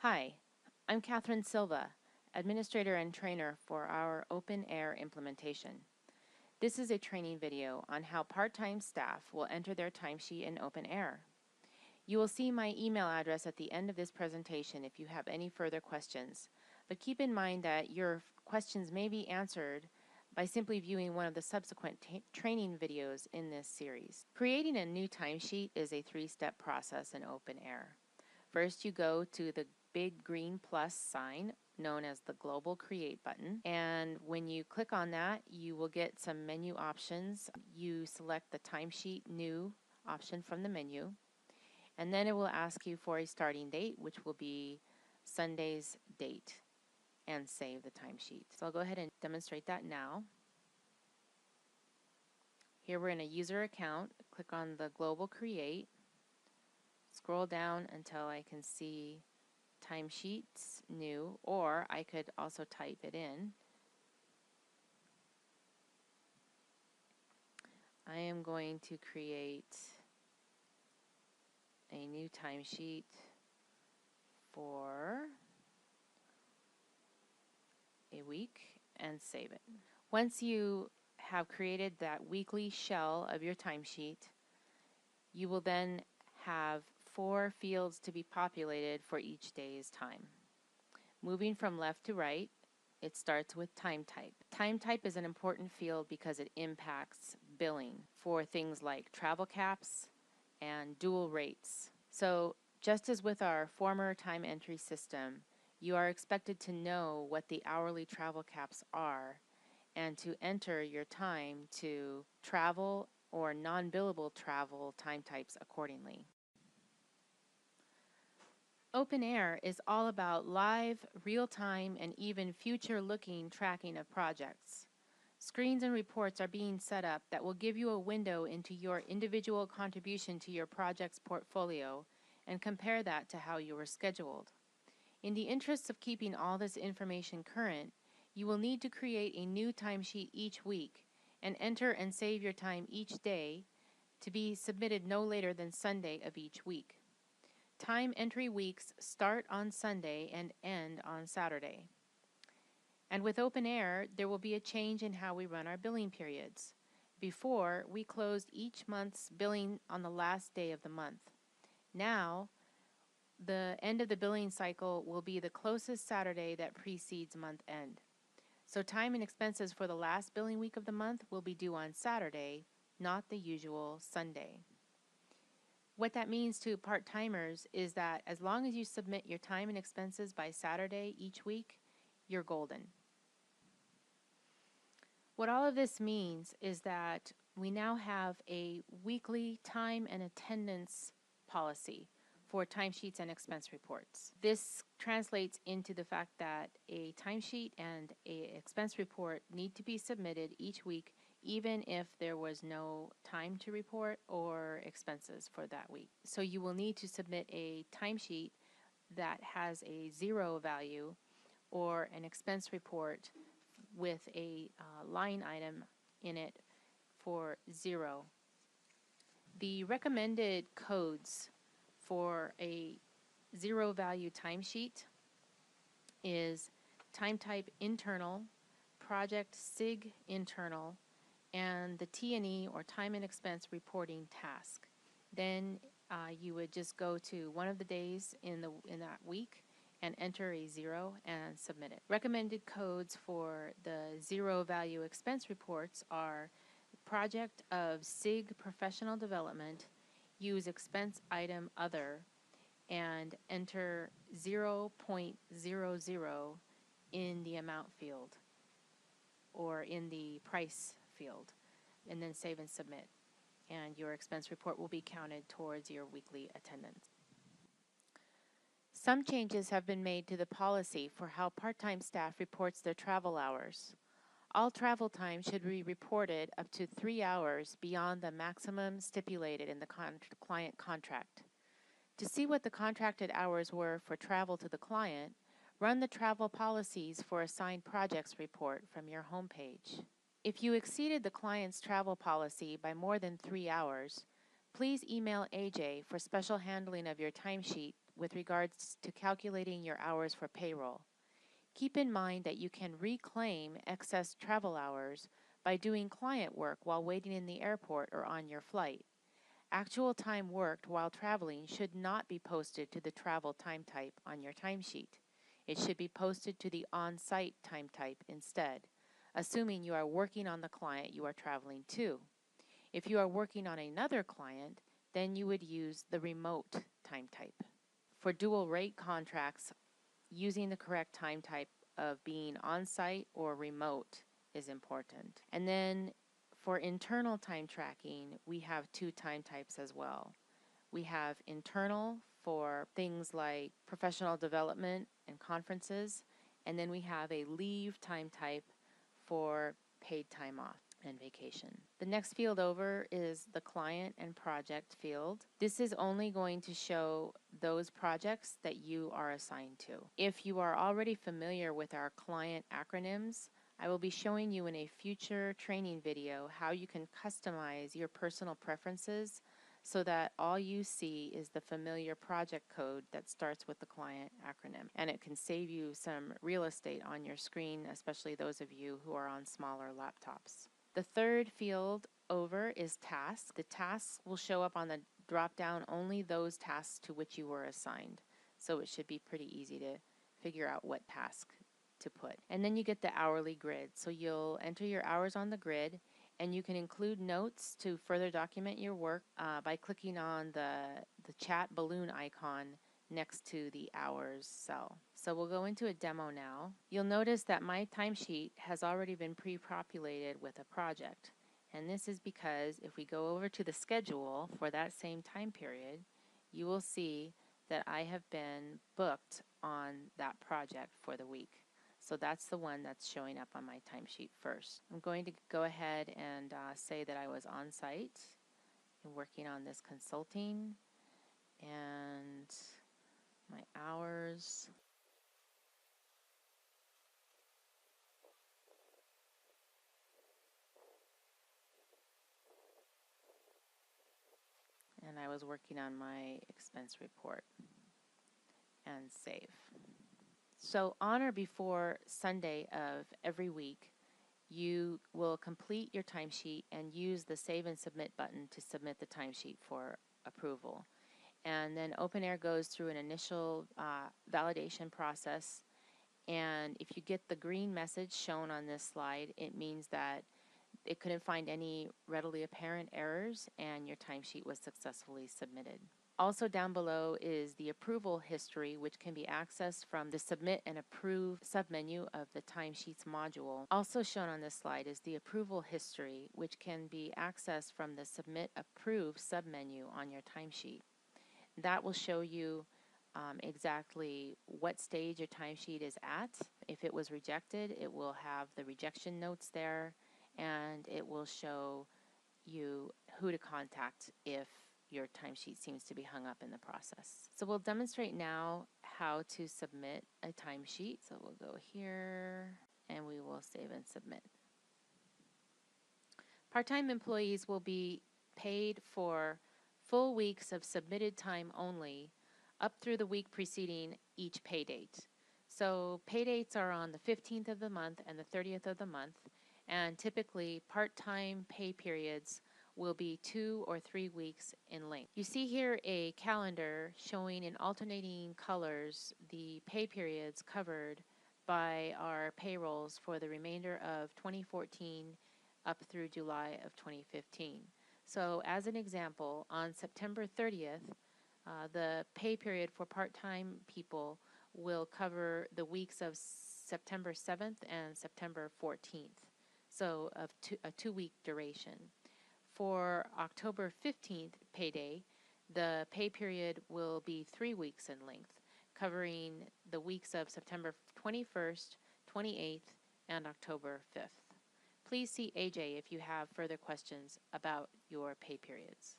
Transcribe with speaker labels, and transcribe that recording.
Speaker 1: Hi, I'm Catherine Silva, Administrator and Trainer for our OpenAir implementation. This is a training video on how part-time staff will enter their timesheet in OpenAir. You will see my email address at the end of this presentation if you have any further questions, but keep in mind that your questions may be answered by simply viewing one of the subsequent training videos in this series. Creating a new timesheet is a three-step process in OpenAir. First, you go to the big green plus sign known as the Global Create button, and when you click on that, you will get some menu options. You select the Timesheet New option from the menu, and then it will ask you for a starting date, which will be Sunday's date, and save the timesheet. So I'll go ahead and demonstrate that now. Here we're in a user account. Click on the Global Create. Scroll down until I can see Timesheets New, or I could also type it in. I am going to create a new timesheet for a week and save it. Once you have created that weekly shell of your timesheet, you will then have 4 fields to be populated for each day's time. Moving from left to right, it starts with time type. Time type is an important field because it impacts billing for things like travel caps and dual rates. So just as with our former time entry system, you are expected to know what the hourly travel caps are and to enter your time to travel or non-billable travel time types accordingly. OpenAir is all about live, real-time, and even future-looking tracking of projects. Screens and reports are being set up that will give you a window into your individual contribution to your project's portfolio and compare that to how you were scheduled. In the interests of keeping all this information current, you will need to create a new timesheet each week and enter and save your time each day to be submitted no later than Sunday of each week. Time entry weeks start on Sunday and end on Saturday. And with OpenAir, there will be a change in how we run our billing periods. Before, we closed each month's billing on the last day of the month. Now, the end of the billing cycle will be the closest Saturday that precedes month end. So time and expenses for the last billing week of the month will be due on Saturday, not the usual Sunday. What that means to part-timers is that as long as you submit your time and expenses by Saturday each week, you're golden. What all of this means is that we now have a weekly time and attendance policy for timesheets and expense reports. This translates into the fact that a timesheet and an expense report need to be submitted each week, even if there was no time to report or expenses for that week. So you will need to submit a timesheet that has a 0 value or an expense report with a line item in it for 0. The recommended codes for a 0 value timesheet is time type internal, project SIG internal, and the T&E or time and expense reporting task. Then you would just go to one of the days in that week and enter a 0 and submit it. Recommended codes for the 0 value expense reports are project of SIG professional development, use expense item other, and enter 0.00 in the amount field or in the price field, and then save and submit. And your expense report will be counted towards your weekly attendance. Some changes have been made to the policy for how part-time staff reports their travel hours. All travel time should be reported up to 3 hours beyond the maximum stipulated in the client contract. To see what the contracted hours were for travel to the client, run the travel policies for assigned projects report from your homepage. If you exceeded the client's travel policy by more than 3 hours, please email AJ for special handling of your timesheet with regards to calculating your hours for payroll. Keep in mind that you can reclaim excess travel hours by doing client work while waiting in the airport or on your flight. Actual time worked while traveling should not be posted to the travel time type on your timesheet. It should be posted to the on-site time type instead, assuming you are working on the client you are traveling to. If you are working on another client, then you would use the remote time type. For dual rate contracts, using the correct time type of being on-site or remote is important. And then for internal time tracking, we have two time types as well. We have internal for things like professional development and conferences, and then we have a leave time type for paid time off and vacation. The next field over is the client and project field. This is only going to show those projects that you are assigned to. If you are already familiar with our client acronyms, I will be showing you in a future training video how you can customize your personal preferences so that all you see is the familiar project code that starts with the client acronym. And it can save you some real estate on your screen, especially those of you who are on smaller laptops. The third field over is tasks. The tasks will show up on the drop-down only those tasks to which you were assigned. So it should be pretty easy to figure out what task to put. And then you get the hourly grid. So you'll enter your hours on the grid, and you can include notes to further document your work by clicking on the chat balloon icon next to the hours cell. So we'll go into a demo now. You'll notice that my timesheet has already been pre-populated with a project. And this is because if we go over to the schedule for that same time period, you will see that I have been booked on that project for the week. So that's the one that's showing up on my timesheet first. I'm going to go ahead and say that I was on site and working on this consulting, and my hours. And I was working on my expense report and save. So on or before Sunday of every week, you will complete your timesheet and use the Save and Submit button to submit the timesheet for approval. And then OpenAir goes through an initial validation process. And if you get the green message shown on this slide, it means that it couldn't find any readily apparent errors and your timesheet was successfully submitted. Also down below is the approval history, which can be accessed from the Submit and Approve submenu of the Timesheets module. Also shown on this slide is the approval history, which can be accessed from the Submit Approve submenu on your timesheet. That will show you exactly what stage your timesheet is at. If it was rejected, it will have the rejection notes there, and it will show you who to contact if your timesheet seems to be hung up in the process. So we'll demonstrate now how to submit a timesheet. So we'll go here and we will save and submit. Part-time employees will be paid for full weeks of submitted time only up through the week preceding each pay date. So pay dates are on the 15th of the month and the 30th of the month, and typically part-time pay periods will be 2 or 3 weeks in length. You see here a calendar showing in alternating colors the pay periods covered by our payrolls for the remainder of 2014 up through July of 2015. So as an example, on September 30th, the pay period for part-time people will cover the weeks of September 7th and September 14th, so of a 2-week duration. For October 15th payday, the pay period will be 3 weeks in length, covering the weeks of September 21st, 28th, and October 5th. Please see AJ if you have further questions about your pay periods.